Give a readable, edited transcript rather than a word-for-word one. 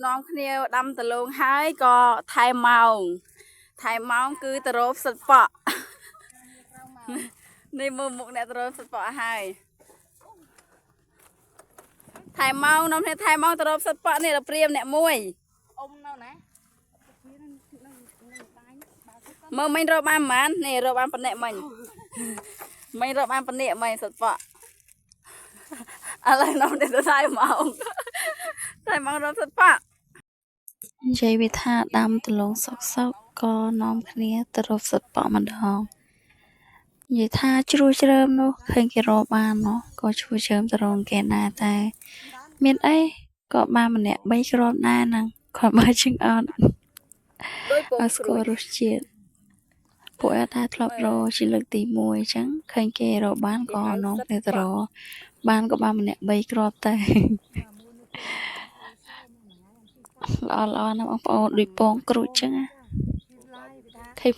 នាំគ្នាដាំដលងហើយក៏ថែមម៉ោងគឺទៅរកសិតប៉ក់នេះមើលមុខអ្នកទៅរកសិតប៉ក់ហើយថែមម៉ោងនាំគ្នាថែមម៉ោងទៅរកសិតប៉ក់នេះដល់ព្រាមអ្នកមួយអ៊ំនៅណាមើលមិញរកបានប៉ុន្មាននេះរកបានប៉ុណ្ណេះមិញរកបានប៉ុណ្ណេះមិញសិតប៉ក់ឥឡូវនាំគ្នាទៅថែមម៉ោងរកសិតប៉ក់និយាយវាថាដាំដលងសុកក៏នាំគ្នាទៅរកសិតប៉ក់ម្ដងនិយាយថាជ្រួជ្រើមនោះឃើញគេរកបាននោះក៏ជ្រួជ្រើមទៅរកគេដែរតែមានអីក៏បានម្នាក់3គ្រាប់ដែរហ្នឹងគាត់មើលជាងអត់អត់ស្គាល់រសជាតិពួកអត់ថាធ្លាប់រកជាលើកទី1អញ្ចឹងឃើញគេរកបានក៏នាំគ្នាទៅរកបានក៏បានម្នាក់3គ្រាប់ទៅល្អណាស់បងប្អូនដូចពងក្រូចអញ្ចឹងឃើញផ្